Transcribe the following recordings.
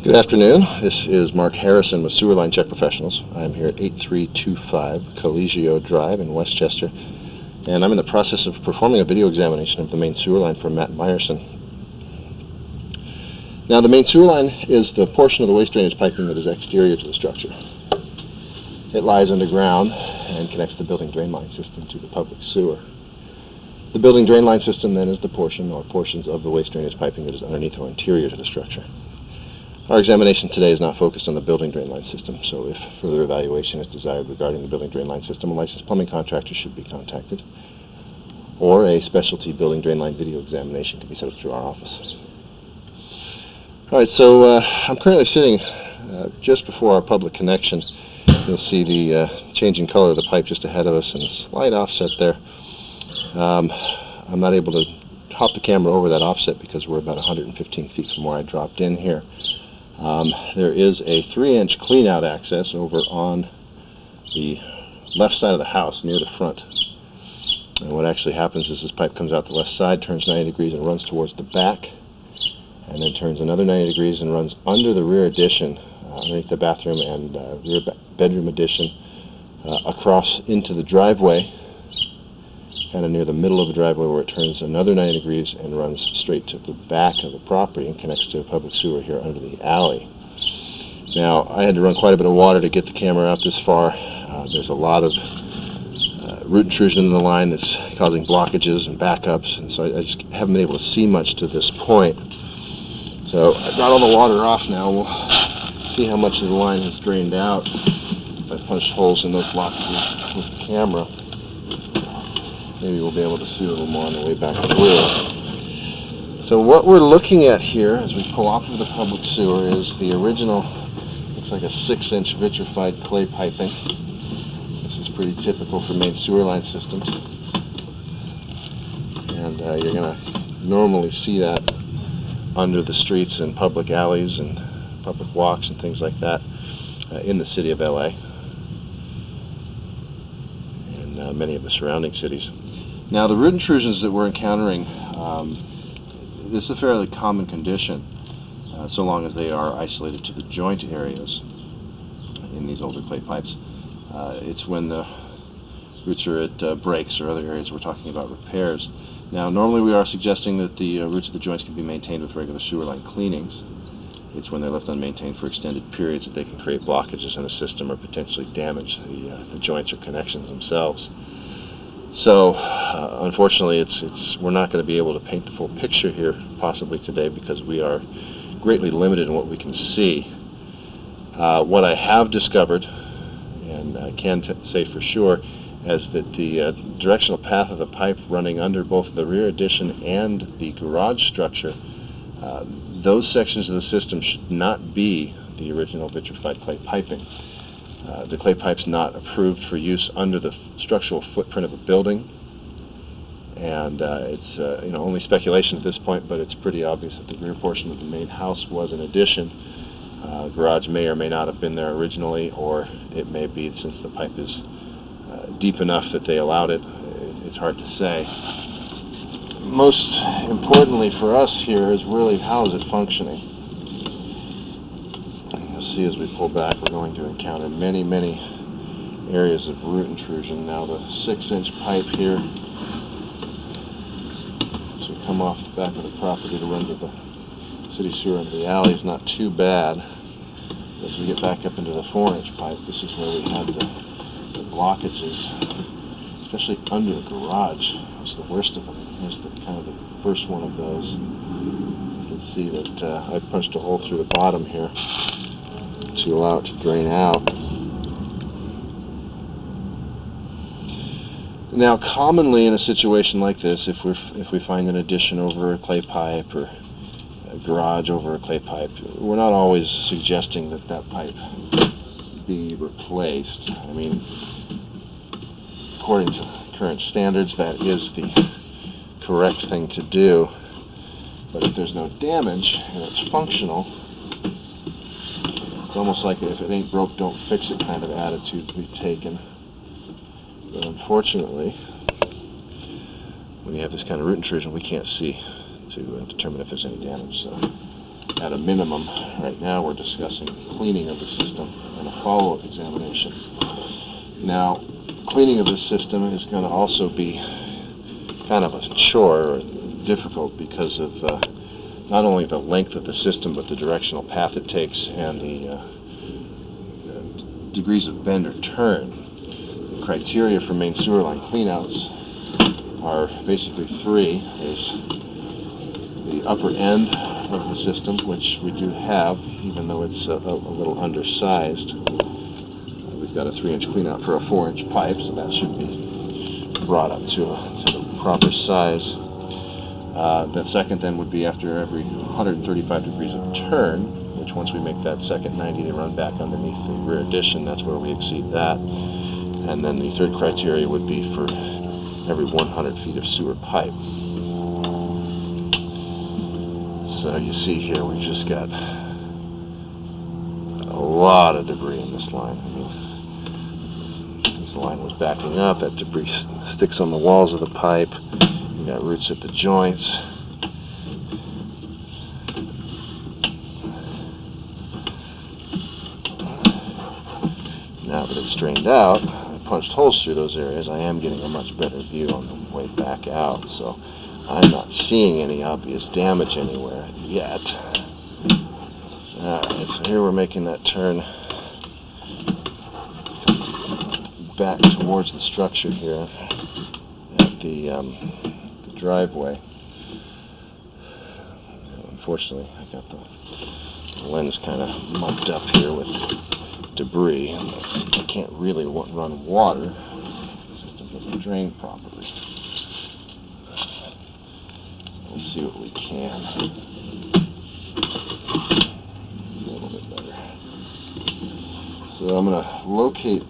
Good afternoon. This is Mark Harrison with Sewer Line Check Professionals. I'm here at 8325 Colegio Drive in Westchester, and I'm in the process of performing a video examination of the main sewer line for Matt Meyerson. Now, the main sewer line is the portion of the waste drainage piping that is exterior to the structure. It lies underground and connects the building drain line system to the public sewer. The building drain line system then is the portion or portions of the waste drainage piping that is underneath or interior to the structure. Our examination today is not focused on the building drain line system, so if further evaluation is desired regarding the building drain line system, a licensed plumbing contractor should be contacted, or a specialty building drain line video examination can be set up through our office. Alright, so I'm currently sitting just before our public connection. You'll see the changing color of the pipe just ahead of us and a slight offset there. I'm not able to hop the camera over that offset because we're about 115 feet from where I dropped in here. There is a 3-inch clean-out access over on the left side of the house near the front. And what actually happens is this pipe comes out the left side, turns 90 degrees and runs towards the back, and then turns another 90 degrees and runs under the rear addition, underneath the bathroom and rear bedroom addition, across into the driveway, kind of near the middle of the driveway, where it turns another 90 degrees and runs straight to the back of the property and connects to a public sewer here under the alley. Now, I had to run quite a bit of water to get the camera out this far. There's a lot of root intrusion in the line that's causing blockages and backups, and so I just haven't been able to see much to this point. So I got all the water off now. We'll see how much of the line has drained out. I punched holes in those blockages with the camera. Maybe we'll be able to see a little more on the way back through. So what we're looking at here as we pull off of the public sewer is the original, looks like a 6-inch vitrified clay piping. This is pretty typical for main sewer line systems. And you're going to normally see that under the streets and public alleys and public walks and things like that in the city of LA and many of the surrounding cities. Now, the root intrusions that we're encountering, this is a fairly common condition, so long as they are isolated to the joint areas in these older clay pipes. It's when the roots are at breaks or other areas we're talking about repairs. Now, normally we are suggesting that the roots of the joints can be maintained with regular sewer line cleanings. It's when they're left unmaintained for extended periods that they can create blockages in the system or potentially damage the joints or connections themselves. So, unfortunately, we're not going to be able to paint the full picture here, possibly today, because we are greatly limited in what we can see. What I have discovered, and I can say for sure, is that the directional path of the pipe running under both the rear addition and the garage structure, those sections of the system should not be the original vitrified clay piping. The clay pipe's not approved for use under the structural footprint of a building, and it's only speculation at this point, but it's pretty obvious that the rear portion of the main house was an addition. Garage may or may not have been there originally, or it may be, since the pipe is deep enough that they allowed it. It's hard to say. Most importantly for us here is really, how is it functioning? See, as we pull back, we're going to encounter many areas of root intrusion. Now, the 6-inch pipe here, as we come off the back of the property to run to the city sewer into the alley, is not too bad. As we get back up into the 4-inch pipe, this is where we have the blockages, especially under the garage. That's the worst of them. Here's the first one of those. You can see that I punched a hole through the bottom here to allow it to drain out. Now, commonly in a situation like this, if we find an addition over a clay pipe or a garage over a clay pipe, we're not always suggesting that that pipe be replaced. I mean, according to current standards, that is the correct thing to do. But if there's no damage and it's functional, it's almost like if it ain't broke, don't fix it kind of attitude to be taken. But unfortunately, when you have this kind of root intrusion, we can't see to determine if there's any damage. So at a minimum. Right now we're discussing cleaning of the system and a follow-up examination. Now, cleaning of this system is going to also be kind of a chore, or difficult, because of not only the length of the system, but the directional path it takes and the degrees of bend or turn. The criteria for main sewer line cleanouts are basically three. There's the upper end of the system, which we do have, even though it's a little undersized. We've got a 3-inch cleanout for a 4-inch pipe, so that should be brought up to the proper size. The second then would be after every 135 degrees of turn, which once we make that second 90, they run back underneath the rear addition. That's where we exceed that. And then the third criteria would be for every 100 feet of sewer pipe. So you see here, we've just got a lot of debris in this line. I mean, this line was backing up. That debris sticks on the walls of the pipe. We've got roots at the joints. Now that it's drained out, I punched holes through those areas, I am getting a much better view on the way back out, so I'm not seeing any obvious damage anywhere yet. Alright, so here we're making that turn back towards the structure here at the driveway. Unfortunately, I got the lens kind of mucked up here with debris. I can't really run water. The system doesn't drain properly. We'll see what we can. A little bit better. So I'm going to locate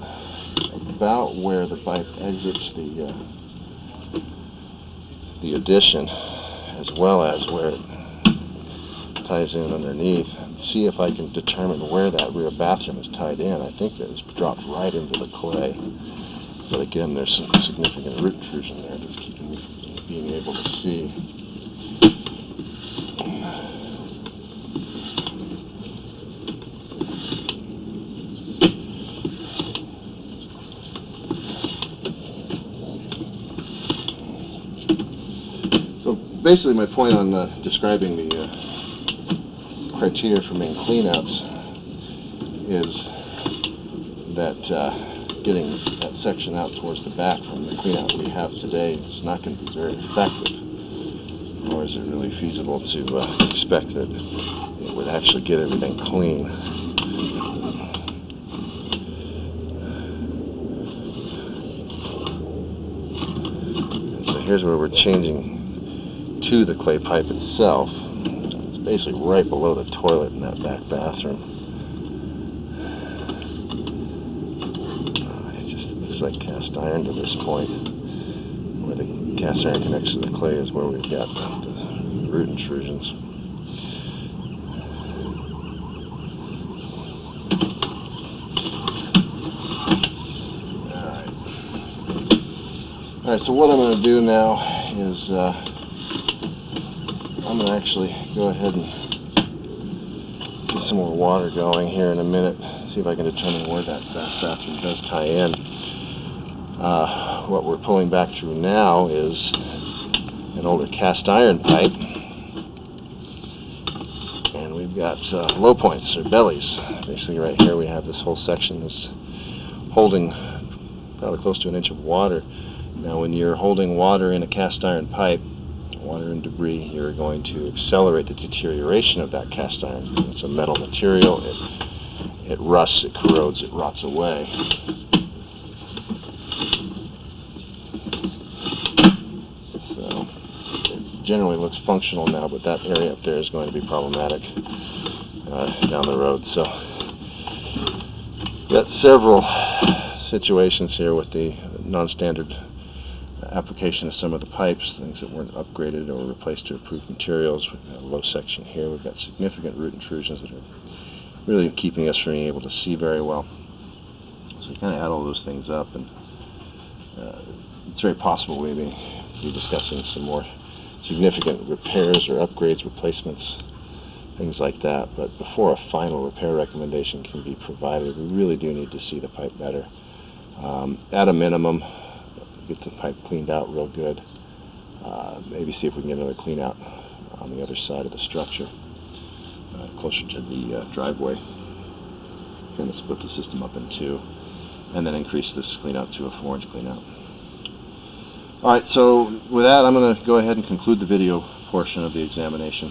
about where the pipe exits the addition, as well as where it ties in underneath. See if I can determine where that rear bathroom is tied in. I think that it's dropped right into the clay. But again, there's some significant root intrusion there that's keeping me from being able to see. So basically my point on describing the criteria for main cleanouts is that getting that section out towards the back from the cleanout we have today is not going to be very effective, nor is it really feasible to expect that it would actually get everything clean. And so here's where we're changing to the clay pipe itself. Basically right below the toilet in that back bathroom. It just looks like cast iron to this point. Where the cast iron connects to the clay is where we've got the root intrusions. Alright, so what I'm going to do now is I'm going to actually go ahead and get some more water going here in a minute, see if I can determine where that bathroom does tie in. What we're pulling back through now is an older cast iron pipe, and we've got low points, or bellies. Basically right here we have this whole section that's holding probably close to 1 inch of water. Now when you're holding water in a cast iron pipe, water and debris, you're going to accelerate the deterioration of that cast iron. It's a metal material, it rusts, it corrodes, it rots away. So it generally looks functional now, but that area up there is going to be problematic down the road. So got several situations here with the non-standard application of some of the pipes, things that weren't upgraded or replaced to improved materials. We've got a low section here. We've got significant root intrusions that are really keeping us from being able to see very well. So we kind of add all those things up, and it's very possible we may be discussing some more significant repairs or upgrades, replacements, things like that. But before a final repair recommendation can be provided, we really do need to see the pipe better. At a minimum, get the pipe cleaned out real good. Maybe see if we can get another clean out on the other side of the structure, closer to the driveway. Kind of split the system up in two, and then increase this clean out to a 4-inch clean out. Alright, so with that, I'm going to go ahead and conclude the video portion of the examination.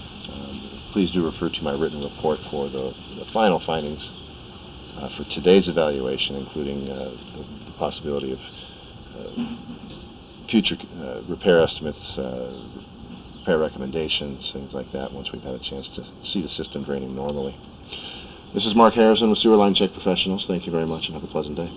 Please do refer to my written report for the final findings for today's evaluation, including the possibility of future repair estimates, repair recommendations, things like that, once we've had a chance to see the system draining normally. This is Mark Harrison with Sewer Line Check Professionals. Thank you very much and have a pleasant day.